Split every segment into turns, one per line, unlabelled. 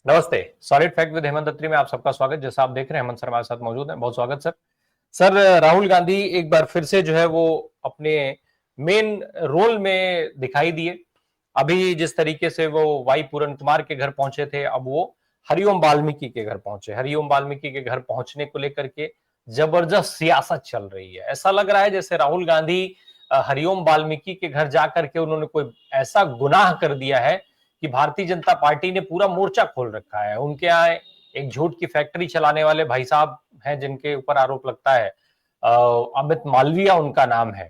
नमस्ते। Solid fact with Hemant अत्री में आप सबका स्वागत। जैसा आप देख रहे हैं हेमंत सर हमारे साथ मौजूद हैं। बहुत स्वागत सर। सर, राहुल गांधी एक बार फिर से जो है वो अपने मेन रोल में दिखाई दिए। अभी जिस तरीके से वो वाई पूरन कुमार के घर पहुंचे थे, अब वो हरिओम वाल्मीकि के घर पहुंचे। हरिओम वाल्मीकि के घर पहुंचने को लेकर के जबरदस्त सियासत चल रही है। ऐसा लग रहा है जैसे राहुल गांधी हरिओम वाल्मीकि के घर जाकर के उन्होंने कोई ऐसा गुनाह कर दिया है कि भारतीय जनता पार्टी ने पूरा मोर्चा खोल रखा है। उनके यहाँ एक झूठ की फैक्ट्री चलाने वाले भाई साहब हैं जिनके ऊपर आरोप लगता है, अमित मालविया उनका नाम है।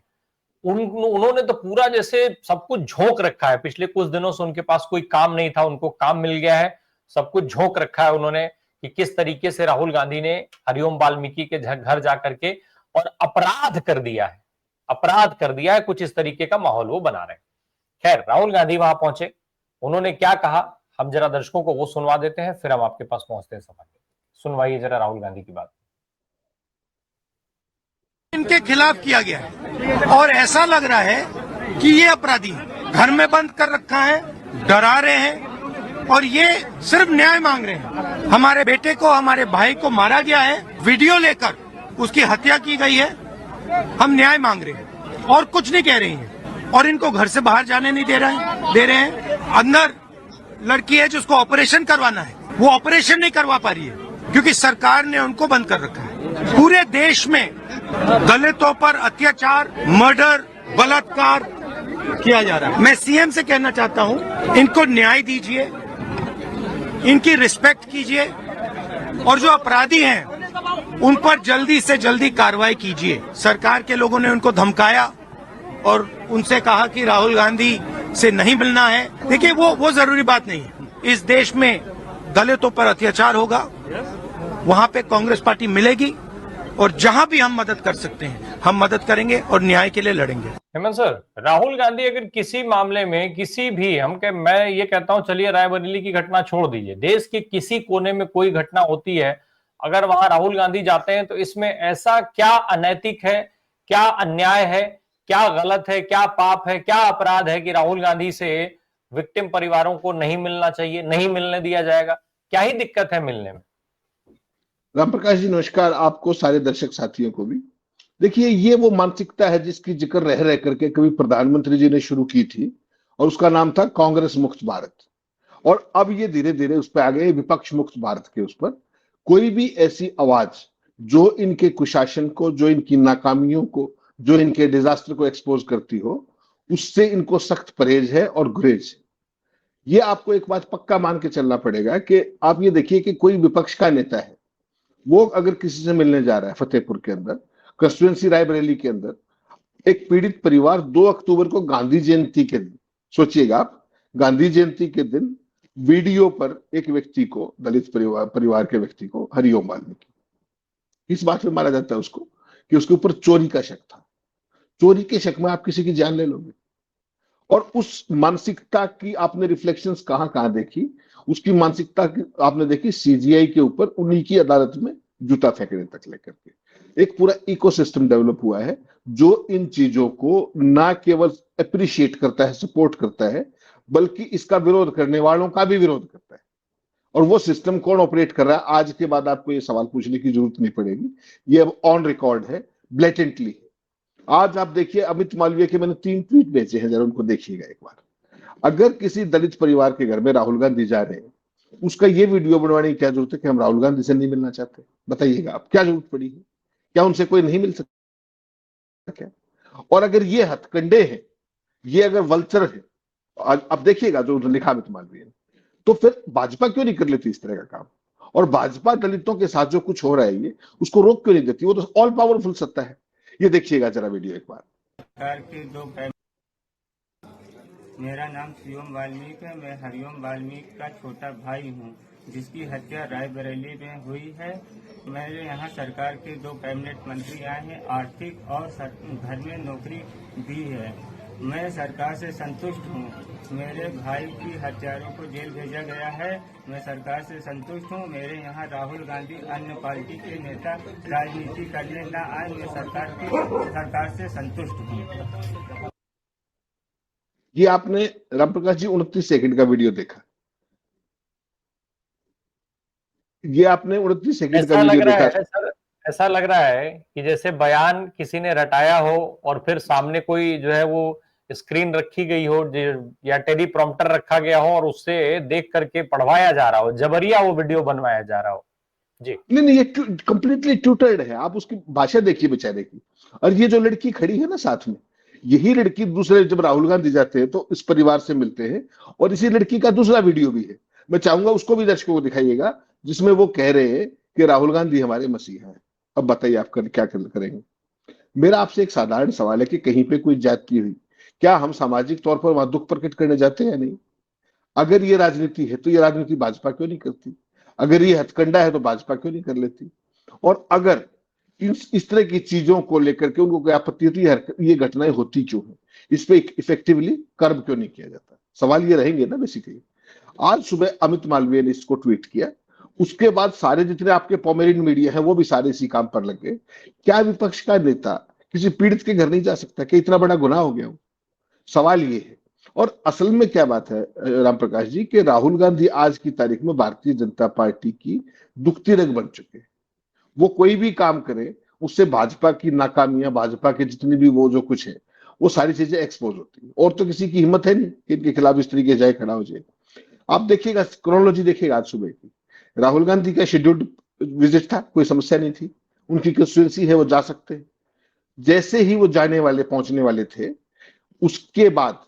उन्होंने तो पूरा जैसे सब कुछ झोंक रखा है। पिछले कुछ दिनों से उनके पास कोई काम नहीं था, उनको काम मिल गया है। सब कुछ झोंक रखा है उन्होंने कि किस तरीके से राहुल गांधी ने हरिओम वाल्मीकि के घर जाकर के और अपराध कर दिया है। अपराध कर दिया है, कुछ इस तरीके का माहौल वो बना रहे हैं। खैर, राहुल गांधी वहां पहुंचे, उन्होंने क्या कहा हम जरा दर्शकों को वो सुनवा देते हैं, फिर हम आपके पास पहुंचते हैं सभा में। सुनवाइए जरा राहुल गांधी की बात।
इनके खिलाफ किया गया है और ऐसा लग रहा है कि ये अपराधी हैं। घर में बंद कर रखा है, डरा रहे हैं और ये सिर्फ न्याय मांग रहे हैं। हमारे बेटे को, हमारे भाई को मारा गया है, वीडियो लेकर उसकी हत्या की गई है। हम न्याय मांग रहे हैं और कुछ नहीं कह रही हैं और इनको घर से बाहर जाने नहीं दे रहे हैं। अंदर लड़की है जिसको ऑपरेशन करवाना है, वो ऑपरेशन नहीं करवा पा रही है क्योंकि सरकार ने उनको बंद कर रखा है। पूरे देश में दलितों पर अत्याचार, मर्डर, बलात्कार किया जा रहा है। मैं सीएम से कहना चाहता हूं, इनको न्याय दीजिए, इनकी रिस्पेक्ट कीजिए और जो अपराधी हैं उन पर जल्दी से जल्दी कार्रवाई कीजिए। सरकार के लोगों ने उनको धमकाया और उनसे कहा कि राहुल गांधी से नहीं मिलना है। देखिए, वो जरूरी बात नहीं है। इस देश में दलितों पर अत्याचार होगा, वहां पे कांग्रेस पार्टी मिलेगी और जहां भी हम मदद कर सकते हैं हम मदद करेंगे और न्याय के लिए लड़ेंगे।
हेमंत सर, राहुल गांधी अगर किसी मामले में किसी भी मैं ये कहता हूं, चलिए रायबरेली की घटना छोड़ दीजिए, देश के किसी कोने में कोई घटना होती है, अगर वहां राहुल गांधी जाते हैं तो इसमें ऐसा क्या अनैतिक है, क्या अन्याय है, क्या गलत है, क्या पाप है, क्या अपराध है कि राहुल गांधी से विक्टिम परिवारों को नहीं मिलना चाहिए, नहीं मिलने दिया जाएगा? क्या ही दिक्कत है मिलने में?
राम प्रकाश जी नमस्कार, आपको, सारे दर्शक साथियों को भी। देखिए, ये वो मानसिकता है जिसकी जिक्र रह रह करके कभी प्रधानमंत्री जी ने शुरू की थी और उसका नाम था कांग्रेस मुक्त भारत। और अब ये धीरे धीरे उस पर आ गए विपक्ष मुक्त भारत के। उस पर कोई भी ऐसी आवाज जो इनके कुशासन को, जो इनकी नाकामियों को, जो इनके डिजास्टर को एक्सपोज करती हो, उससे इनको सख्त परहेज है और गुरेज है। ये आपको एक बात पक्का मान के चलना पड़ेगा कि आप ये देखिए कि कोई विपक्ष का नेता है, वो अगर किसी से मिलने जा रहा है फतेहपुर के अंदर, कंस्टिट्यूएंसी रायबरेली के अंदर, एक पीड़ित परिवार 2 अक्टूबर को गांधी जयंती के दिन, सोचिएगा आप, गांधी जयंती के दिन वीडियो पर एक व्यक्ति को, दलित परिवार के व्यक्ति को, हरिओम वाल्मीकि, इस बात में मारा जाता है उसको कि उसके ऊपर चोरी का शक था। चोरी के शक में आप किसी की जान ले लोगे? और उस मानसिकता की आपने रिफ्लेक्शंस कहां कहां देखी? उसकी मानसिकता की आपने देखी सीजीआई के ऊपर, उन्हीं की अदालत में जूता फेंकने तक लेकर के। एक पूरा इकोसिस्टम डेवलप हुआ है जो इन चीजों को ना केवल अप्रिशिएट करता है, सपोर्ट करता है, बल्कि इसका विरोध करने वालों का भी विरोध करता है। और वो सिस्टम कौन ऑपरेट कर रहा है, आज के बाद आपको ये सवाल पूछने की जरूरत नहीं पड़ेगी, ये अब ऑन रिकॉर्ड है, ब्लेटेंटली। आज आप देखिए, अमित मालवीय के मैंने 3 ट्वीट भेजे हैं, जरा उनको देखिएगा एक बार। अगर किसी दलित परिवार के घर में राहुल गांधी जा रहे हैं, उसका ये वीडियो बनवाने की क्या जरूरत है कि हम राहुल गांधी से नहीं मिलना चाहते? बताइएगा आप, क्या जरूरत पड़ी है? क्या उनसे कोई नहीं मिल सकता क्या? और अगर ये हथकंडे हैं, ये अगर वल्चर है, अब देखिएगा जो लिखा अमित मालवीय ने, तो फिर भाजपा क्यों नहीं कर लेती इस तरह का काम? और भाजपा दलितों के साथ जो कुछ हो रहा है, ये उसको रोक क्यों नहीं देती? वो तो ऑल पावरफुल सत्ता है। ये देखिएगा जरा वीडियो एक बार।
मेरा नाम हरिओम वाल्मीकि है। मैं हरिओम वाल्मीकि का छोटा भाई हूँ जिसकी हत्या रायबरेली में हुई है। मेरे यहाँ सरकार के 2 कैबिनेट मंत्री आए हैं, आर्थिक और घर में नौकरी दी है। मैं सरकार से संतुष्ट हूँ। मेरे भाई की हत्यारों को जेल भेजा गया है। मैं सरकार से संतुष्ट हूँ। मेरे यहाँ राहुल गांधी अन्य पार्टी के नेता राजनीति करने न आए। मैं सरकार से संतुष्ट हूँ।
ये आपने राम प्रकाश जी 29 सेकंड का वीडियो देखा। ये आपने 29 सेकंड का
ऐसा लग
वीडियो
रहा
देखा।
है सर, ऐसा लग रहा है कि जैसे बयान किसी ने रटाया हो और फिर सामने कोई जो है वो स्क्रीन रखी गई हो या टेली प्रॉम्प्टर रखा गया हो और उससे देख करके पढ़वाया जा रहा हो, जबरिया वो वीडियो बनवाया जा रहा हो। जी।
नहीं नहीं, ये कंप्लीटली ट्यूटर्ड है। आप उसकी भाषा देखिए बेचारे की। और ये जो लड़की खड़ी है ना साथ में, यही लड़की दूसरे, जब राहुल गांधी जाते हैं तो इस परिवार से मिलते हैं, और इसी लड़की का दूसरा वीडियो भी है। मैं चाहूंगा उसको भी दर्शकों को दिखाइएगा, जिसमें वो कह रहे हैं कि राहुल गांधी हमारे मसीहा है। अब बताइए आप क्या करेंगे। मेरा आपसे एक साधारण सवाल है कि कहीं पे कोई जाति हुई, क्या हम सामाजिक तौर पर वहां दुख प्रकट करने जाते हैं या नहीं? अगर ये राजनीति है तो ये राजनीति भाजपा क्यों नहीं करती? अगर ये हथकंडा है तो भाजपा क्यों नहीं कर लेती? और अगर इस तरह की चीजों को लेकर के उनको कोई आपत्ति होती है, ये घटनाएं होती क्यों है, इस पे इफेक्टिवली कर्ब क्यों नहीं किया जाता? सवाल ये रहेंगे ना बेसिकली। आज सुबह अमित मालवीय ने इसको ट्वीट किया, उसके बाद सारे जितने आपके पोमेरियन मीडिया है वो भी सारे इसी काम पर लग गए। क्या विपक्ष का नेता किसी पीड़ित के घर नहीं जा सकता? क्या इतना बड़ा गुनाह हो गया हो? सवाल ये है। और असल में क्या बात है राम प्रकाश जी, कि राहुल गांधी आज की तारीख में भारतीय जनता पार्टी की दुखती रग बन चुके हैं। वो कोई भी काम करे, उससे भाजपा की नाकामियां, भाजपा के जितनी भी वो जो कुछ है, वो सारी चीजें एक्सपोज होती है। और तो किसी की हिम्मत है नहीं कि इनके खिलाफ इस तरीके जाए खड़ा हो जाए। आप देखिएगा, क्रोनोलॉजी देखिएगा आज सुबह की। राहुल गांधी का शेड्यूल्ड विजिट था, कोई समस्या नहीं थी, उनकी कंस्टिट्यूंसी है, वो जा सकते हैं। जैसे ही वो जाने वाले, पहुंचने वाले थे, उसके बाद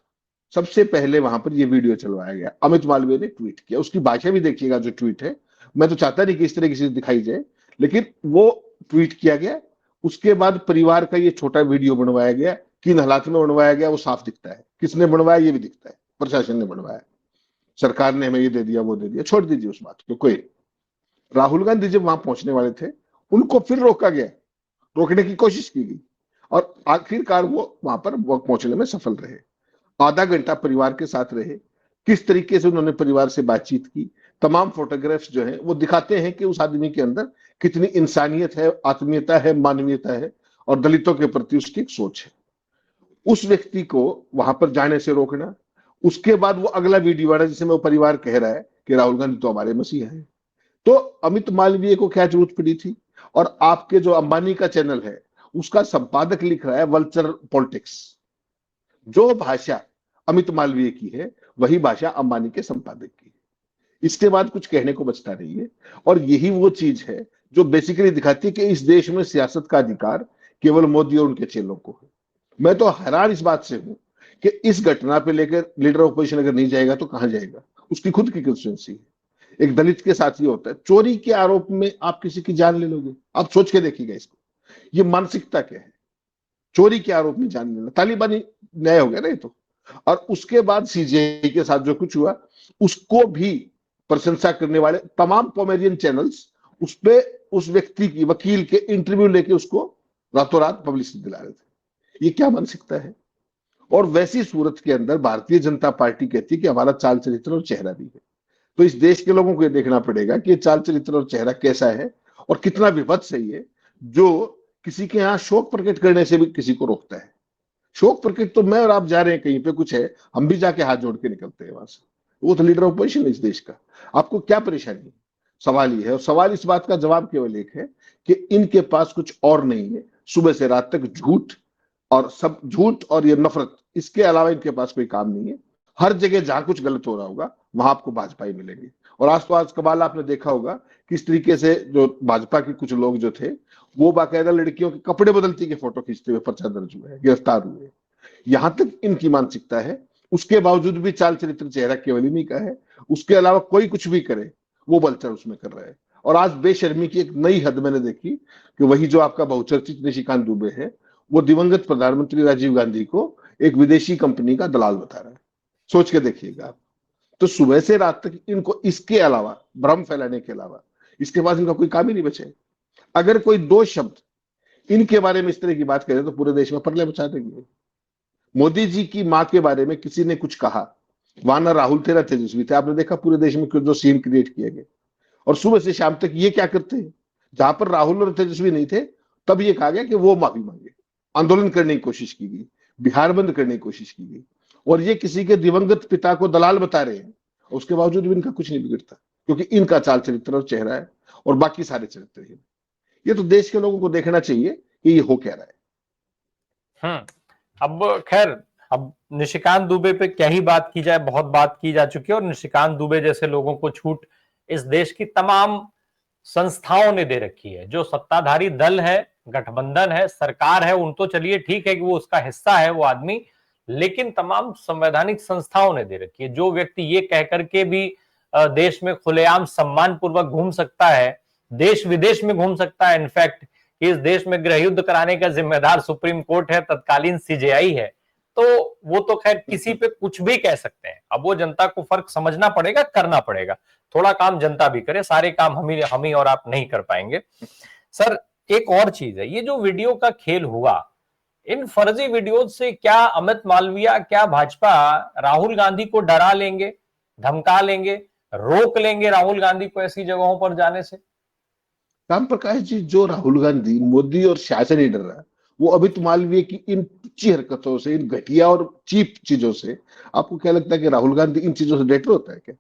सबसे पहले वहां पर ये वीडियो चलवाया गया। अमित मालवीय ने ट्वीट किया, उसकी भाषा भी देखिएगा जो ट्वीट है। मैं तो चाहता नहीं कि इस तरह की चीज दिखाई जाए, लेकिन वो ट्वीट किया गया। उसके बाद परिवार का ये छोटा वीडियो बनवाया गया। किन हालात में बनवाया गया वो साफ दिखता है, किसने बनवाया ये भी दिखता है, प्रशासन ने बनवाया, सरकार ने हमें ये दे दिया वो दे दिया, छोड़ दीजिए उस बात को। कोई, राहुल गांधी जब वहां पहुंचने वाले थे, उनको फिर रोका गया, रोकने की कोशिश की गई, और आखिरकार वो वहां पर पहुंचने में सफल रहे। आधा घंटा परिवार के साथ रहे, किस तरीके से उन्होंने परिवार से बातचीत की। तमाम फोटोग्राफ्स जो है वो दिखाते हैं कि उस आदमी के अंदर कितनी इंसानियत है, आत्मीयता है, मानवीयता है, और दलितों के प्रति उसकी एक सोच है। उस व्यक्ति को वहां पर जाने से रोकना, उसके बाद वो अगला वीडियो आ रहा है जिसमें वो परिवार कह रहा है कि राहुल गांधी तो हमारे मसीहा है। तो अमित मालवीय को क्या जरूरत पड़ी थी? और आपके जो अंबानी का चैनल है, उसका संपादक लिख रहा है वल्चर पॉलिटिक्स। जो भाषा अमित मालवीय की है वही भाषा अंबानी के संपादक की है। इसके बाद कुछ कहने को बचता नहीं है। और यही वो चीज है जो बेसिकली दिखाती है कि इस देश में सियासत का अधिकार केवल मोदी और उनके चेलों को है। मैं तो हैरान इस बात से हूं कि इस घटना पे लेकर लीडर ऑफ अपोजिशन अगर नहीं जाएगा तो कहां जाएगा? उसकी खुद की कंस्टिट्यूंसी है। एक दलित के साथ ये होता है, चोरी के आरोप में आप किसी की जान ले लोगे? आप सोच के देखिएगा इसको, ये मानसिकता क्या है? चोरी के आरोप में जान लेना तालिबानी न्याय हो गया ना ये तो। और उसके बाद सीजेआई के साथ जो कुछ हुआ, उसको भी प्रशंसा करने वाले तमाम पोमेरियन चैनल्स उस पे उस व्यक्ति की, वकील के इंटरव्यू लेके उसको रातों रात पब्लिसिटी दिला रहे थे। ये क्या मानसिकता है? और वैसी सूरत के अंदर भारतीय जनता पार्टी कहती है कि हमारा चाल चरित्र और चेहरा भी है। तो इस देश के लोगों को यह देखना पड़ेगा कि चाल चरित्र और चेहरा कैसा है और कितना विभत्स है ये, जो किसी के यहाँ शोक प्रकट करने से भी किसी को रोकता है। शोक प्रकट तो मैं और आप जा रहे हैं, कहीं पे कुछ है, हम भी जाके हाथ जोड़ के निकलते हैं वहां से। वो तो लीडर ऑफ अपोजिशन है इस देश का। आपको क्या परेशानी है? सवाल ये है। और सवाल इस बात का जवाब केवल एक है कि इनके पास कुछ और नहीं है। सुबह से रात तक झूठ, और सब झूठ और ये नफरत, इसके अलावा इनके पास कोई काम नहीं है। हर जगह जहां कुछ गलत हो रहा होगा वहां आपको भाजपा ही मिलेंगे। और आज तो आज कमाल आपने देखा होगा किस तरीके से जो भाजपा के कुछ लोग जो थे, वो बाकायदा लड़कियों के कपड़े बदलती के फोटो खींचते हुए पर्चा दर्ज हुए, गिरफ्तार हुए। यहां तक इनकी मानसिकता है। उसके बावजूद भी चाल चरित्र चेहरा केवल इन्हीं का है। उसके अलावा कोई कुछ भी करे वो बलचर उसमें कर रहा है। और आज बेशर्मी की एक नई हद मैंने देखी कि वही जो आपका बहुचर्चित निशिकांत दुबे है, वो दिवंगत प्रधानमंत्री राजीव गांधी को एक विदेशी कंपनी का दलाल बता रहा है। सोच के देखिएगा आप। तो सुबह से रात तक इनको इसके अलावा, भ्रम फैलाने के अलावा, इसके पास इनका कोई काम ही नहीं बचे। अगर कोई दो शब्द इनके बारे में इस तरह की बात करे तो पूरे देश में प्रलय मचा देंगे। मोदी जी की मां के बारे में किसी ने कुछ कहा, वहां ना राहुल थे ना तेजस्वी थे। आपने देखा पूरे देश में जो सीन क्रिएट किए गए। और सुबह से शाम तक ये क्या करते हैं, जहां पर राहुल और तेजस्वी नहीं थे तब ये कहा गया कि वो माफी मांगे। आंदोलन करने की कोशिश की गई, बिहार बंद करने की कोशिश की गई, और ये किसी के दिवंगत पिता को दलाल बता रहे हैं। उसके बावजूद भी इनका कुछ नहीं बिगड़ता। क्योंकि इनका चाल चरित्र और चेहरा है और बाकी सारे चरित्रहीन। ये तो देश के लोगों को देखना चाहिए कि ये हो क्या रहा है।
अब खैर, अब निशिकांत दुबे पे क्या ही बात की जाए, बहुत बात की जा चुकी है और निशिकांत दुबे जैसे लोगों को छूट इस देश की तमाम संस्थाओं ने दे रखी है। जो सत्ताधारी दल है, गठबंधन है, सरकार है, उन तो चलिए ठीक है कि वो उसका हिस्सा है वो आदमी, लेकिन तमाम संवैधानिक संस्थाओं ने दे रखी है। जो व्यक्ति ये कह करके भी देश में खुलेआम सम्मान पूर्वक घूम सकता है, देश विदेश में घूम सकता है, इनफैक्ट कि इस देश में गृह युद्ध कराने का जिम्मेदार सुप्रीम कोर्ट है, तत्कालीन सीजेआई है, तो वो तो खैर किसी पे कुछ भी कह सकते हैं। अब वो जनता को फर्क समझना पड़ेगा, करना पड़ेगा। थोड़ा काम जनता भी करे, सारे काम हम ही और आप नहीं कर पाएंगे। सर, एक और चीज है, ये जो वीडियो का खेल हुआ, इन फर्जी वीडियो से क्या अमित मालविया, क्या भाजपा राहुल गांधी को डरा लेंगे, धमका लेंगे, रोक लेंगे राहुल गांधी को ऐसी जगहों पर जाने से?
राम प्रकाश जी, जो राहुल गांधी मोदी और शाह से नहीं डर रहा, वो अमित मालवीय की इन तुच्छी हरकतों से, इन घटिया और चीप चीजों से, आपको क्या लगता है कि राहुल गांधी इन चीजों से डर होता है क्या?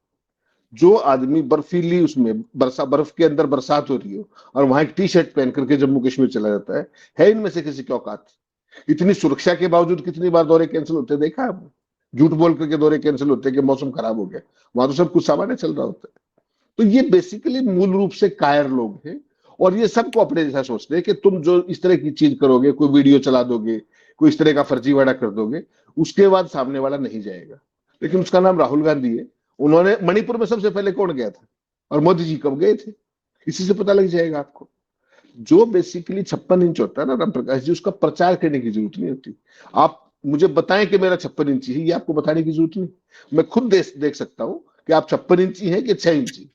जो आदमी बर्फीली उसमें बर्फ के अंदर बरसात हो रही हो और वहां एक टी शर्ट पहन करके जम्मू कश्मीर चला जाता है इनमें से किसी की औकात? इतनी सुरक्षा के बावजूद कितनी बार दौरे कैंसिल होते देखा आपने? झूठ बोल करके दौरे कैंसिल होते कि मौसम खराब हो गया, वहां तो सब कुछ सामान्य चल रहा होता है। तो ये बेसिकली मूल रूप से कायर लोग हैं और ये सबको अपने जैसा सोचते हैं कि तुम जो इस तरह की चीज करोगे, कोई वीडियो चला दोगे, कोई इस तरह का फर्जीवाड़ा कर दोगे, उसके बाद सामने वाला नहीं जाएगा। लेकिन उसका नाम राहुल गांधी है। उन्होंने मणिपुर में सबसे पहले कौन गया था और मोदी जी कब गए थे, इसी से पता लग जाएगा आपको। जो बेसिकली 56 इंच होता है ना राम प्रकाश जी, उसका प्रचार करने की जरूरत नहीं होती। आप मुझे बताएं कि मेरा 56 इंची है, ये आपको बताने की जरूरत नहीं। मैं खुद देख सकता हूं कि आप 56 इंची हैं कि 6 इंची।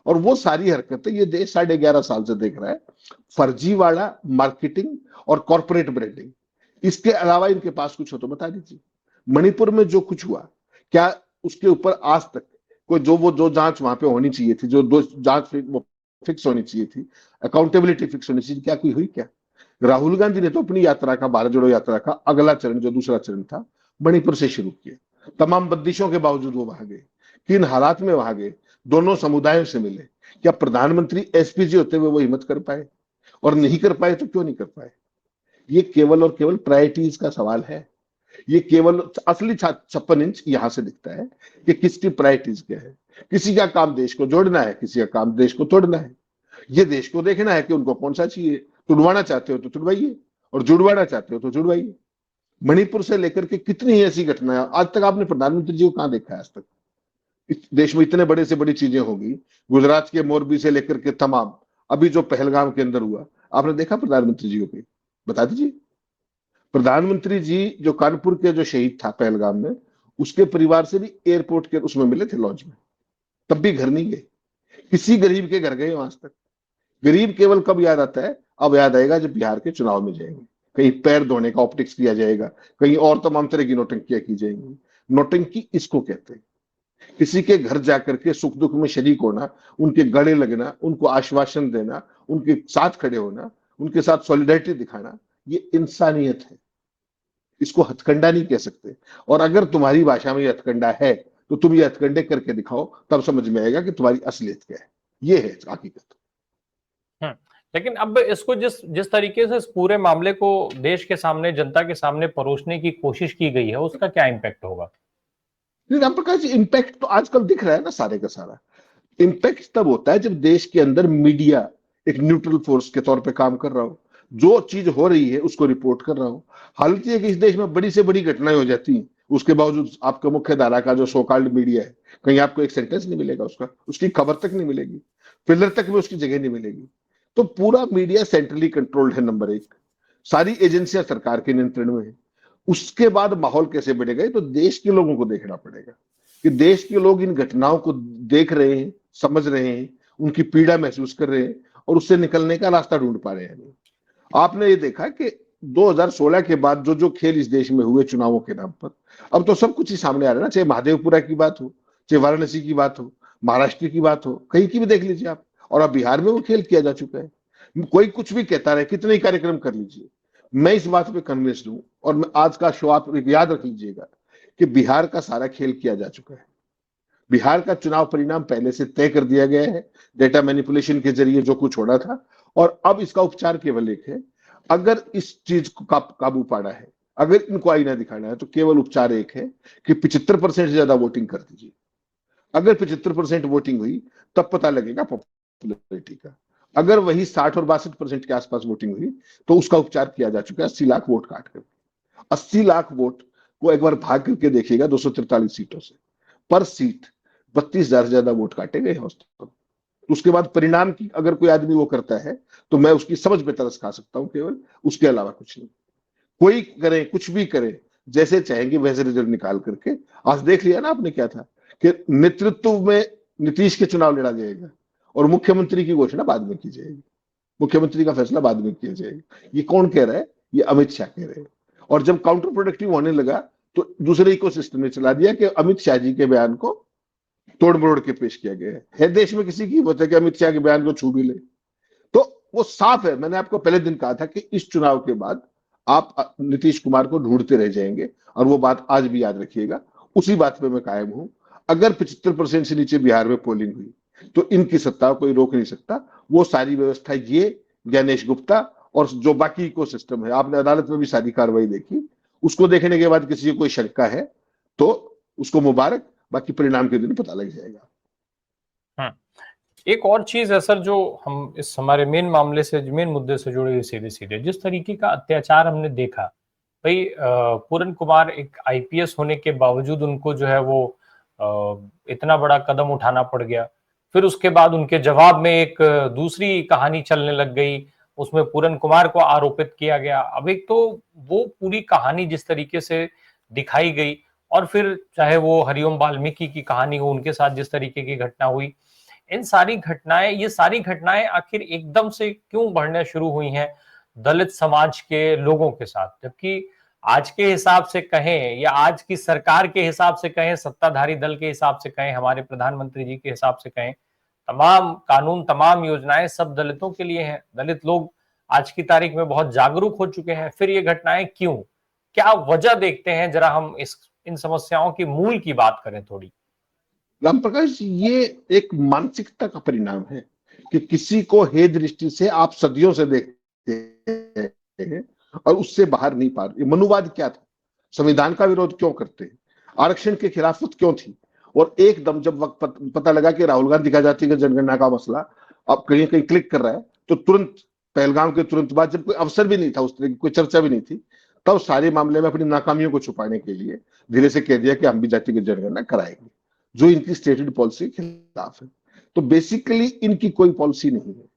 और वो सारी हरकतें ये देश 11.5 साल से देख रहा है, फर्जीवाड़ा मार्केटिंग और कॉर्पोरेट ब्रांडिंग। इसके अलावा इनके पास कुछ हो तो बता दीजिए। मणिपुर में जो कुछ हुआ, क्या उसके ऊपर आज तक कोई जो जांच वहां पे होनी चाहिए थी, जो दो जांच फिक्स होनी चाहिए थी, अकाउंटेबिलिटी फिक्स होनी चाहिए, क्या कोई हुई? क्या? राहुल गांधी ने तो अपनी यात्रा का, भारत जोड़ो यात्रा का अगला चरण, जो दूसरा चरण था, मणिपुर से शुरू किया। तमाम बंदिशों के बावजूद वो वहां गए। किन हालात में वहां गए? दोनों समुदायों से मिले। क्या प्रधानमंत्री एसपीजी होते हुए वो हिम्मत कर पाए? और नहीं कर पाए तो क्यों नहीं कर पाए? ये केवल और केवल प्रायोरिटीज का सवाल है। ये केवल असली 56 इंच यहां से दिखता है कि किसकी प्रायोरिटीज क्या है। किसी का काम देश को जोड़ना है, किसी का काम देश को तोड़ना है। ये देश को देखना है कि उनको कौन सा चाहिए। तुड़वाना चाहते हो तो तुड़वाइए और जुड़वाना चाहते हो तो जुड़वाइए। मणिपुर से लेकर के कितनी ऐसी घटनाएं, आज तक आपने प्रधानमंत्री जी को कहां देखा है? आज तक इस देश में इतने बड़े से बड़ी चीजें होगी, गुजरात के मोरबी से लेकर के तमाम, अभी जो पहलगाम के अंदर हुआ, आपने देखा प्रधानमंत्री जी को? बता दीजिए। प्रधानमंत्री जी जो कानपुर के जो शहीद था पहलगाम में, उसके परिवार से भी एयरपोर्ट के उसमें मिले थे, लॉन्च में, तब भी घर नहीं गए। किसी गरीब के घर गए आज तक? गरीब केवल कब याद आता है? अब याद आएगा जब बिहार के चुनाव में जाएंगे, कहीं पैर धोने का ऑप्टिक्स किया जाएगा, कहीं और तमाम तरह की नौटंकियां की जाएंगी। नौटंकी इसको कहते हैं। किसी के घर जाकर के सुख दुख में शरीक होना, उनके गले लगना, उनको आश्वासन देना, उनके साथ खड़े होना, उनके साथ सॉलिडारिटी दिखाना, ये इंसानियत है। इसको हथकंडा नहीं कह सकते। और अगर तुम्हारी भाषा में ये हथकंडा है तो तुम ये हथकंडे करके दिखाओ, तब समझ में आएगा कि तुम्हारी असलियत क्या है। ये है हकीकत।
लेकिन अब इसको जिस तरीके से इस पूरे मामले को देश के सामने, जनता के सामने परोसने की कोशिश की गई है, उसका क्या इम्पैक्ट होगा?
राम प्रकाश जी, इम्पैक्ट तो आजकल दिख रहा है ना सारे का सारा। इम्पैक्ट तब होता है जब देश के अंदर मीडिया एक न्यूट्रल फोर्स के तौर पे काम कर रहा हो, जो चीज हो रही है उसको रिपोर्ट कर रहा हो। हालांकि है कि इस देश में बड़ी से बड़ी घटनाएं हो जाती हैं, उसके बावजूद आपका मुख्य धारा का जो सोकॉल्ड मीडिया है, कहीं आपको एक सेंटेंस नहीं मिलेगा उसका, उसकी खबर तक नहीं मिलेगी, फिलर तक में उसकी जगह नहीं मिलेगी। तो पूरा मीडिया सेंट्रली कंट्रोल्ड है, नंबर एक। सारी एजेंसियां सरकार के नियंत्रण में है। उसके बाद माहौल कैसे बढ़ेगा, तो देश के लोगों को देखना पड़ेगा कि देश के लोग इन घटनाओं को देख रहे हैं, समझ रहे हैं, उनकी पीड़ा महसूस कर रहे हैं और उससे निकलने का रास्ता ढूंढ पा रहे हैं। आपने ये देखा कि 2016 के बाद जो जो खेल इस देश में हुए चुनावों के नाम पर, अब तो सब कुछ ही सामने आ रहा है ना। चाहे महादेवपुरा की बात हो, चाहे वाराणसी की बात हो, महाराष्ट्र की बात हो, कहीं की भी देख लीजिए आप। और अब बिहार में वो खेल किया जा चुका है। कोई कुछ भी कहता रहे, कितने ही कार्यक्रम कर लीजिए, मैं इस बात पे कन्विंस्ड हूं। और आज का शो आप याद रख लीजिएगा कि बिहार का सारा खेल किया जा चुका है। बिहार का चुनाव परिणाम पहले से तय कर दिया गया है, डेटा मैनिपुलेशन के जरिए जो कुछ होना था, और अब इसका उपचार केवल एक है। अगर इस चीज को काबू पाना है, अगर इनको आईना दिखाना है, तो केवल उपचार एक है कि 75% से ज्यादा वोटिंग कर दीजिए। अगर 75% वोटिंग हुई तब पता लगेगा पॉपुलैरिटी का। अगर वही 60 और 62% के आसपास वोटिंग हुई तो उसका उपचार किया जा चुका है 80 लाख वोट काट कर। 80 लाख वोट को एक बार भाग करके देखिएगा 243 सीटों से, पर सीट 32,000 से ज्यादा वोट काटे गए औसतन। उसके बाद परिणाम की अगर कोई आदमी वो करता है तो मैं उसकी समझ पे तरस खा सकता हूं केवल, उसके अलावा कुछ नहीं। कोई करे, कुछ भी करे, जैसे चाहेंगे वैसे रिजल्ट निकाल करके। आज देख लिया ना आपने क्या था कि नेतृत्व में नीतीश के चुनाव लड़ा जाएगा और मुख्यमंत्री की घोषणा बाद में की जाएगी, मुख्यमंत्री का फैसला बाद में किया जाएगा। ये कौन कह रहा है? ये अमित शाह कह रहे हैं। और जब काउंटर प्रोडक्टिव होने लगा तो दूसरे इकोसिस्टम ने चला दिया कि अमित शाह जी के बयान को तोड़ मरोड़ के पेश किया गया है देश में किसी की हिम्मत है कि अमित शाह के बयान को छू भी ले? तो वो साफ है। मैंने आपको पहले दिन कहा था कि इस चुनाव के बाद आप नीतीश कुमार को ढूंढते रह जाएंगे, और वो बात आज भी याद रखिएगा। उसी बात पे मैं कायम हूं। अगर 75% से नीचे बिहार में पोलिंग हुई तो इनकी सत्ता कोई रोक नहीं सकता। वो सारी व्यवस्था ये ज्ञानेश गुप्ता और जो बाकी इकोसिस्टम है, आपने अदालत में भी सारी कार्रवाई देखी, उसको देखने के बाद किसी को कोई शंका है तो उसको मुबारक, बाकी परिणाम के दिन पता लग जाएगा।
एक और चीज है सर, जो हम इस हमारे मेन मामले से, मेन मुद्दे से जुड़े हुए सीधे सीधे जिस तरीके का अत्याचार हमने देखा, भाई पूरन कुमार एक आईपीएस होने के बावजूद उनको जो है वो इतना बड़ा कदम उठाना पड़ गया। फिर उसके बाद उनके जवाब में एक दूसरी कहानी चलने लग गई, उसमें पूरन कुमार को आरोपित किया गया। अब एक तो वो पूरी कहानी जिस तरीके से दिखाई गई, और फिर चाहे वो हरिओम वाल्मीकि की कहानी हो, उनके साथ जिस तरीके की घटना हुई, इन सारी घटनाएं, ये सारी घटनाएं आखिर एकदम से क्यों बढ़ने शुरू हुई हैं दलित समाज के लोगों के साथ? जबकि आज के हिसाब से कहें या आज की सरकार के हिसाब से कहें, सत्ताधारी दल के हिसाब से कहें, हमारे प्रधानमंत्री जी के हिसाब से कहें, तमाम कानून, तमाम योजनाएं सब दलितों के लिए हैं। दलित लोग आज की तारीख में बहुत जागरूक हो चुके हैं। फिर ये घटनाएं क्यों, क्या वजह देखते हैं? जरा हम इन समस्याओं की मूल की बात करें थोड़ी।
राम प्रकाश, ये एक मानसिकता का परिणाम है कि किसी को हे दृष्टि से आप सदियों से देखते हैं और उससे बाहर नहीं पा रहे। मनुवाद क्या था? संविधान का विरोध क्यों करते हैं? आरक्षण के खिलाफत क्यों थी? और एकदम जब वक्त पता लगा कि राहुल गांधी का जातिगत जनगणना का मसला अब कहीं कहीं क्लिक कर रहा है, तो तुरंत पहलगाम के तुरंत बाद, जब कोई अवसर भी नहीं था, उस तरह की कोई चर्चा भी नहीं थी, तब सारे मामले में अपनी नाकामियों को छुपाने के लिए धीरे से कह दिया कि हम भी जातिगत जनगणना कराएंगे, जो इनकी स्टेटेड पॉलिसी के खिलाफ है। तो बेसिकली इनकी कोई पॉलिसी नहीं है।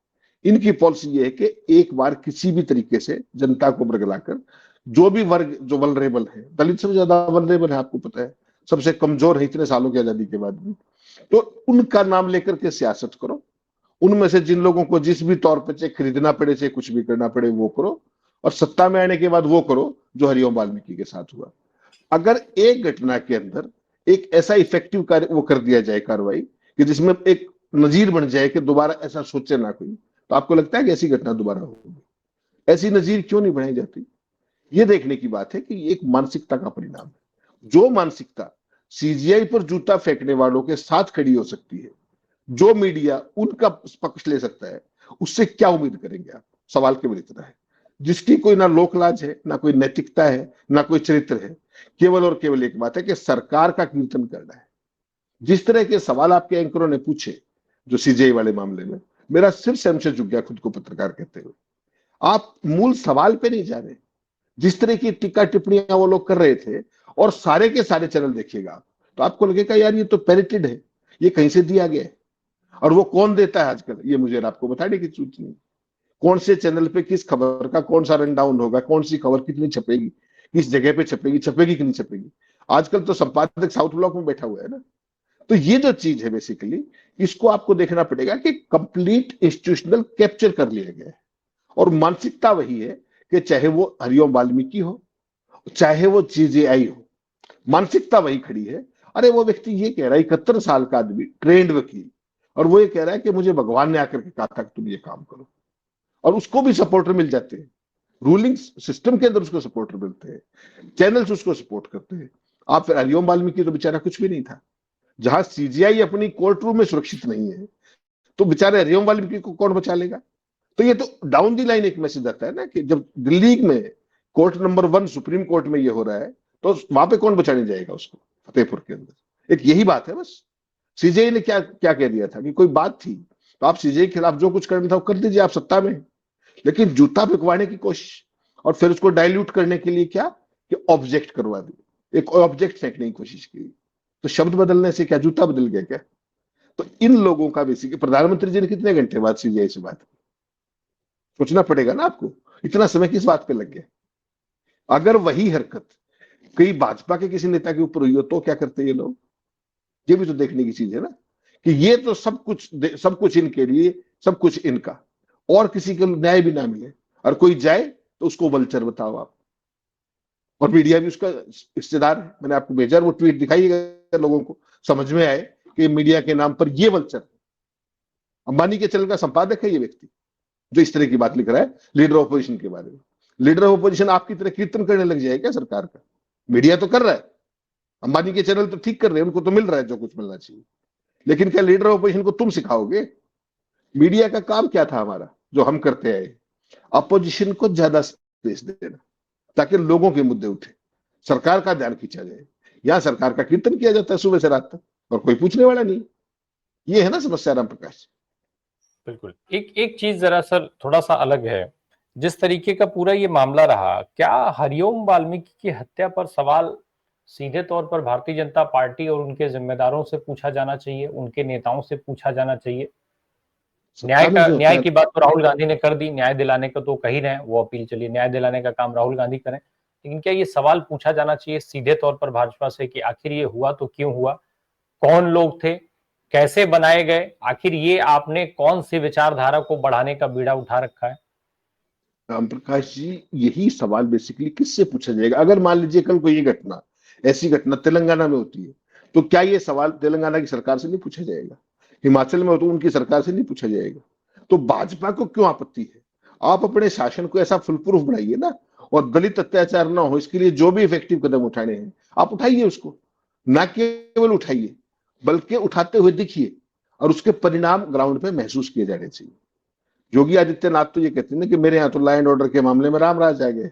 इनकी पॉलिसी ये है कि एक बार किसी भी तरीके से जनता को बरगलाकर, जो भी वर्ग जो वल्नरेबल है, दलित सबसे ज्यादा वल्नरेबल है, आपको पता है, सबसे कमजोर है इतने सालों की आजादी के बाद भी, तो उनका नाम लेकर के सियासत करो। उनमें से जिन लोगों को जिस भी तौर पर चाहे खरीदना पड़े, चाहे कुछ भी करना पड़े, वो करो, और सत्ता में आने के बाद वो करो जो हरिओम वाल्मीकि के साथ हुआ। अगर एक घटना के अंदर एक ऐसा इफेक्टिव कार्य वो कर दिया जाए, कार्रवाई, कि जिसमें एक नजीर बन जाए कि दोबारा ऐसा सोचे ना कोई, तो आपको लगता है कि ऐसी घटना दोबारा होगी? ऐसी नजीर क्यों नहीं बनाई जाती? ये देखने की बात है कि एक मानसिकता का परिणाम है। जो मानसिकता सीजीआई पर जूता फेंकने वालों के साथ खड़ी हो सकती है, जो मीडिया उनका पक्ष ले सकता है, उससे क्या उम्मीद करेंगे आप? सवाल केवल इतना है। जिसकी कोई ना लोक लाज है, ना कोई नैतिकता है, ना कोई चरित्र है, केवल और केवल एक बात है कि सरकार का कीर्तन करना है। जिस तरह के सवाल आपके एंकरों ने पूछे जो सीजीआई वाले मामले में, मेरा सिर्फ शर्म से झुक गया खुद को पत्रकार कहते हुए। आप मूल सवाल पे नहीं जा रहे। जिस तरह की टीका टिप्पणियां वो लोग कर रहे थे, और सारे के सारे चैनल देखिएगा तो आपको लगेगा यार ये तो पेरिटेड है, ये कहीं से दिया गया है। और वो कौन देता है आजकल, ये मुझे आपको बताने की जरूरत नहीं। कौन से चैनल पे किस खबर का कौन सा रन डाउन होगा, कौन सी खबर कितनी छपेगी, किस जगह पे छपेगी कि नहीं छपेगी। आजकल तो संपादक साउथ ब्लॉक में बैठा हुआ है ना। तो ये जो चीज है बेसिकली, इसको आपको देखना पड़ेगा कि कंप्लीट इंस्टीट्यूशनल कैप्चर कर लिया गया है। और मानसिकता वही है कि चाहे वो हरिओम वाल्मीकि हो, चाहे वो सीजीआई हो, मानसिकता वही खड़ी है। अरे वो व्यक्ति ये कह रहा है, 71 साल का आदमी, ट्रेंड वकील, और वो ये कह रहा है कि मुझे भगवान ने आकर के कहा था कि तुम ये काम करो, और उसको भी सपोर्टर मिल जाते हैं। रूलिंग सिस्टम के अंदर उसको सपोर्टर मिलते हैं, चैनल्स उसको सपोर्ट करते हैं। आप फिर हरिओम वाल्मीकि तो बेचारा कुछ भी नहीं था, जहां सीजीआई अपनी कोर्ट रूम में सुरक्षित नहीं है, तो बेचारे हरिओम वाल्मीकि को कौन बचा लेगा? तो ये तो डाउन दी लाइन एक मैसेज आता है ना, कि जब दिल्ली में कोर्ट नंबर 1 सुप्रीम कोर्ट में ये हो रहा है, तो वहां पे कौन बचाने जाएगा उसको? फतेहपुर के अंदर एक यही बात है बस। सीजेआई ने क्या क्या कह दिया था कि कोई बात थी तो आप सीजेआई के खिलाफ जो कुछ करना था वो कर दीजिए, आप सत्ता में हैं। लेकिन जूता फेंकवाने की कोशिश और फिर उसको डाइल्यूट करने के लिए क्या, कि ऑब्जेक्ट करवा दी, एक ऑब्जेक्ट फेंकने की कोशिश की। तो शब्द बदलने से क्या जूता बदल गया क्या? तो इन लोगों का बेसिक, प्रधानमंत्री जी ने कितने घंटे बाद सीजीआई से बात की, सोचना पड़ेगा ना आपको, इतना समय किस बात पे लग गया? अगर वही हरकत कई भाजपा के किसी नेता के ऊपर हुई हो तो क्या करते ये लोग? ये भी तो देखने की चीज है ना, कि ये तो सब कुछ इनके लिए, सब कुछ इनका, और किसी को न्याय भी ना मिले, और कोई जाए तो उसको वल्चर बताओ आप। और मीडिया भी उसका हिस्सेदार है। मैंने आपको भेजा, वो ट्वीट दिखाइएगा, लोगों को समझ में आए कि मीडिया के नाम पर ये वल्चर। अंबानी के चैनल का संपादक है ये व्यक्ति जो इस तरह की बात लिख रहा है लीडर ऑफ अपोजिशन के बारे में। लीडर ऑफ अपोजिशन आपकी तरह कीर्तन करने लग जाए क्या सरकार का? मीडिया तो कर रहा है, अंबानी के चैनल तो ठीक कर रहे हैं, उनको तो मिल रहा है जो कुछ मिलना चाहिए, लेकिन क्या लीडर ऑफ अपोजिशन को तुम सिखाओगे? मीडिया का काम क्या था हमारा, जो हम करते आए, अपोजिशन को ज्यादा स्पेस देना ताकि लोगों के मुद्दे उठे, सरकार का ध्यान खींचा जाए। यहां सरकार का कीर्तन किया जाता है सुबह से रात तक और कोई पूछने वाला नहीं। ये है ना समस्या राम प्रकाश।
बिल्कुल। एक एक चीज जरा सर थोड़ा सा अलग है, जिस तरीके का पूरा ये मामला रहा, क्या हरिओम वाल्मीकि की हत्या पर सवाल सीधे तौर पर भारतीय जनता पार्टी और उनके जिम्मेदारों से पूछा जाना चाहिए, उनके नेताओं से पूछा जाना चाहिए? न्याय की बात तो राहुल गांधी ने कर दी, न्याय दिलाने का तो कही रहे, वो अपील चलिए, न्याय दिलाने का काम राहुल गांधी करें, लेकिन क्या ये सवाल पूछा जाना चाहिए सीधे तौर पर भाजपा से कि आखिर ये हुआ तो क्यों हुआ, कौन लोग थे, कैसे बनाए गए, आखिर ये आपने कौन सी विचारधारा को बढ़ाने का बीड़ा उठा रखा है?
राम प्रकाश जी, यही सवाल बेसिकली किससे पूछा जाएगा? अगर मान लीजिए कल कोई घटना, ऐसी घटना तेलंगाना में होती है, तो क्या ये सवाल तेलंगाना की सरकार से नहीं पूछा जाएगा? हिमाचल में हो तो उनकी सरकार से नहीं पूछा जाएगा? तो भाजपा को क्यों आपत्ति है? आप अपने शासन को ऐसा फुल प्रूफ बनाइए ना, और दलित अत्याचार ना हो इसके लिए जो भी इफेक्टिव कदम उठाने हैं आप उठाइए उसको, ना केवल उठाइए बल्कि उठाते हुए दिखिए, और उसके परिणाम ग्राउंड पे महसूस किए जाने चाहिए। योगी आदित्यनाथ तो ये कहते हैं ना कि मेरे यहाँ तो लॉ एंड ऑर्डर के मामले में रामराज आ गया।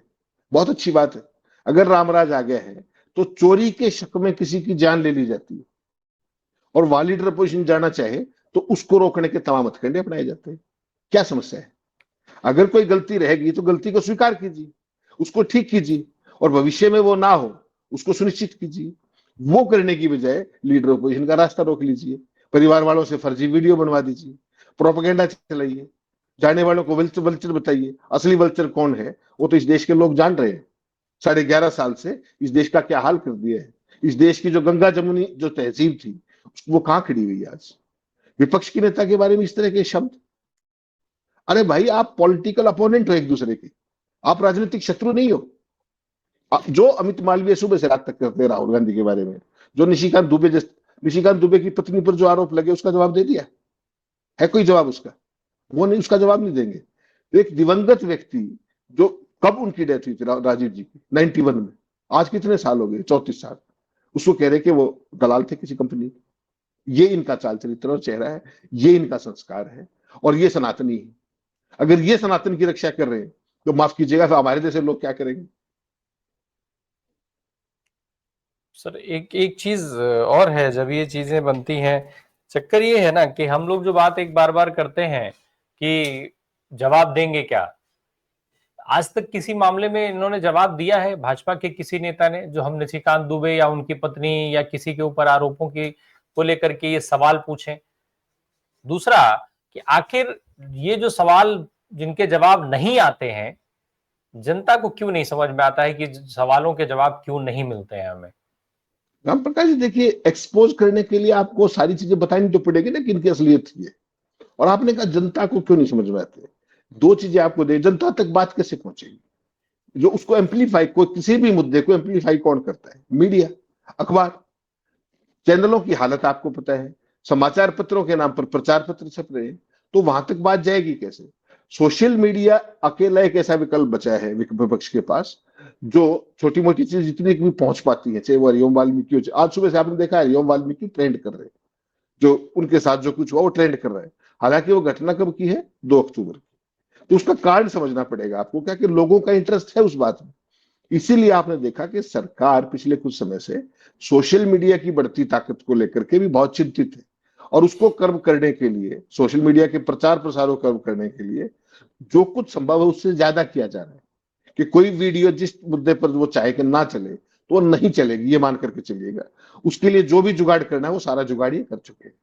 बहुत अच्छी बात है, अगर रामराज आ गया है तो चोरी के शक में किसी की जान ले ली जाती है, और वहां लीडर पोजीशन जाना चाहे तो उसको रोकने के तमाम हथकंडे अपनाए जाते हैं। क्या समस्या है? अगर कोई गलती रहेगी तो गलती को स्वीकार कीजिए, उसको ठीक कीजिए, और भविष्य में वो ना हो उसको सुनिश्चित कीजिए। वो करने की बजाय लीडर ऑपोजिशन का रास्ता रोक लीजिए, परिवार वालों से फर्जी वीडियो बनवा दीजिए, प्रोपेगेंडा चलाइए, जाने वालों को वल्चर वल्चर बताइए। असली वल्चर कौन है वो तो इस देश के लोग जान रहे हैं। 11.5 साल से इस देश का क्या हाल कर दिया है। इस देश की जो गंगा जमुनी जो तहजीब थी वो कहां खड़ी हुई है आज? विपक्ष के नेता के बारे में इस तरह के शब्द। अरे भाई, आप पॉलिटिकल अपोनेंट हो एक दूसरे के, आप राजनीतिक शत्रु नहीं हो। जो अमित मालवीय सुबह से रात तक करते हैं राहुल गांधी के बारे में, जो निशिकांत दुबे की पत्नी पर जो आरोप लगे उसका जवाब दे दिया है? कोई जवाब उसका? वो नहीं, उसका जवाब नहीं देंगे। एक दिवंगत व्यक्ति जो, कब उनकी डेथ हुई थी राजीव जी की? 91 में। आज कितने साल हो गए? 34 साल। उसको कह रहे कि वो दलाल थे किसी कंपनी। ये इनका चाल चरित्र और चेहरा है, ये इनका संस्कार है, और ये सनातनी है। अगर ये सनातन की रक्षा कर रहे हैं तो माफ कीजिएगा, तो हमारे जैसे लोग क्या करेंगे?
सर एक एक चीज और है, जब ये चीजें बनती हैं, चक्कर ये है ना कि हम लोग जो बात एक बार बार करते हैं कि जवाब देंगे क्या, आज तक किसी मामले में इन्होंने जवाब दिया है भाजपा के किसी नेता ने, जो हम निशिकांत दुबे या उनकी पत्नी या किसी के ऊपर आरोपों की को लेकर के ये सवाल पूछें? दूसरा कि आखिर ये जो सवाल जिनके जवाब नहीं आते हैं, जनता को क्यों नहीं समझ में आता है कि सवालों के जवाब क्यों नहीं मिलते हैं हमें?
राम प्रकाश जी, देखिए, एक्सपोज करने के लिए आपको सारी चीजें बतानी तो पड़ेगी ना कि इनकी असलियत थी। और आपने कहा जनता को क्यों नहीं समझ में आते? दो चीजें आपको दे, जनता तक बात कैसे पहुंचेगी? जो उसको एम्पलीफाई, कोई किसी भी मुद्दे को एम्पलीफाई कौन करता है? मीडिया, अखबार, चैनलों की हालत आपको पता है। समाचार पत्रों के नाम पर प्रचार पत्र छप रहे हैं, तो वहां तक बात जाएगी कैसे? सोशल मीडिया अकेला एक ऐसा विकल्प बचा है विपक्ष के पास जो छोटी मोटी चीज जितनी भी पहुंच पाती है, चाहे वो हरिओम वाल्मीकि हो। आज सुबह से आपने देखा हरिओम वाल्मीकि ट्रेंड कर रहे हैं, जो उनके साथ जो कुछ हुआ वो ट्रेंड कर रहा है। हालांकि वो घटना कब की है, 2 अक्टूबर की। तो उसका कारण समझना पड़ेगा आपको, क्या कि लोगों का इंटरेस्ट है उस बात में। इसीलिए आपने देखा कि सरकार पिछले कुछ समय से सोशल मीडिया की बढ़ती ताकत को लेकर के भी बहुत चिंतित है, और उसको कर्व करने के लिए, सोशल मीडिया के प्रचार प्रसार को कर्व करने के लिए जो कुछ संभव है उससे ज्यादा किया जा रहा है। कि कोई वीडियो जिस मुद्दे पर वो चाहे कि ना चले तो वो नहीं चलेगी, ये मान करके चलिएगा। उसके लिए जो भी जुगाड़ करना है वो सारा जुगाड़ ये कर चुके हैं।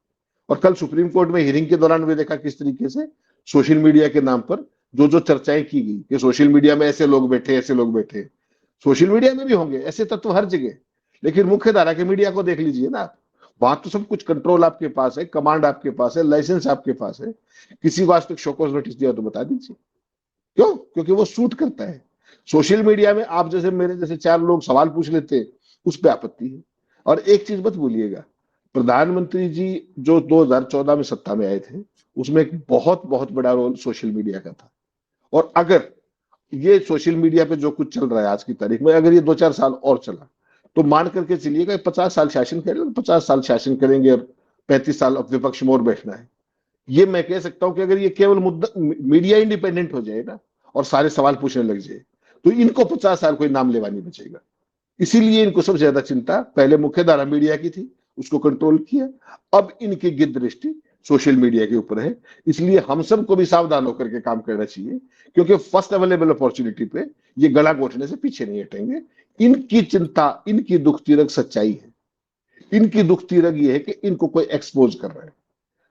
और कल सुप्रीम कोर्ट में हियरिंग के दौरान भी देखा किस तरीके से सोशल मीडिया के नाम पर जो जो चर्चाएं की गई कि सोशल मीडिया में ऐसे लोग बैठे, ऐसे लोग बैठे। सोशल मीडिया में भी होंगे ऐसे तत्व हर जगह, लेकिन मुख्य धारा के मीडिया को देख लीजिए ना, वहां तो सब कुछ कंट्रोल आपके पास है, कमांड आपके पास है, लाइसेंस आपके पास है। किसी को आज तक शोकॉज नोटिस दिया तो बता दीजिए। क्यों? क्योंकि वो सूट करता है। सोशल मीडिया में आप जैसे मेरे जैसे 4 लोग सवाल पूछ लेते हैं, उस पर आपत्ति है। और एक चीज मत भूलिएगा, प्रधानमंत्री जी जो 2014 में सत्ता में आए थे, उसमें एक बहुत बहुत बड़ा रोल सोशल मीडिया का था। और अगर ये सोशल मीडिया पे जो कुछ चल रहा है आज की तारीख में, अगर ये 2-4 साल और चला तो मान करके चलिएगा 50 साल शासन करेंगे, 50 साल शासन करेंगे और 35 साल अब विपक्ष में और बैठना है। ये मैं कह सकता हूं कि अगर ये केवल मुद्दा मीडिया इंडिपेंडेंट हो जाए ना और सारे सवाल पूछने लग जाए, तो इनको 50 साल कोई नाम लेवा नहीं बचेगा। इसीलिए इनको सबसे ज्यादा चिंता पहले मुख्यधारा मीडिया की थी, उसको कंट्रोल किया। अब इनकी गिद्ध दृष्टि सोशल मीडिया के ऊपर है। इसलिए हम सबको भी सावधान होकर के काम करना चाहिए, क्योंकि फर्स्ट अवेलेबल अपॉर्चुनिटी पे ये गला घोटने से पीछे नहीं हटेंगे। इनकी चिंता, इनकी दुखती रग सच्चाई है। इनकी दुखती रग ये है कि इनको कोई एक्सपोज कर रहा है,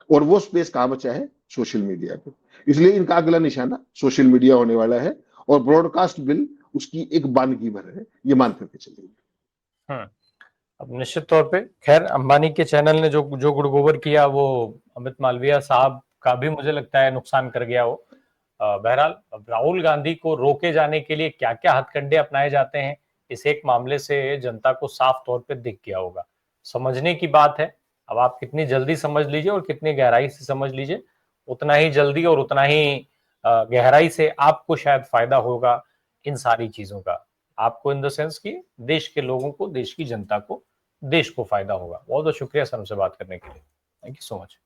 और वो स्पेस कहां बचा है, सोशल मीडिया पे। इसलिए इनका अगला निशाना सोशल मीडिया होने वाला है, और ब्रॉडकास्ट बिल उसकी एक बानगी भर है, ये मान करके चलेंगे।
अब निश्चित तौर पे खैर अंबानी के चैनल ने जो जो गुड़गोबर किया वो अमित मालविया साहब का भी मुझे लगता है नुकसान कर गया वो। बहरहाल अब राहुल गांधी को रोके जाने के लिए क्या क्या हथकंडे अपनाए जाते हैं, इस एक मामले से जनता को साफ तौर पे दिख गया होगा। समझने की बात है, अब आप कितनी जल्दी समझ लीजिए और कितनी गहराई से समझ लीजिए, उतना ही जल्दी और उतना ही गहराई से आपको शायद फायदा होगा इन सारी चीजों का। आपको इन द सेंस कि देश के लोगों को, देश की जनता को, देश को फायदा होगा। बहुत बहुत शुक्रिया सर हमसे बात करने के लिए। Thank you so much.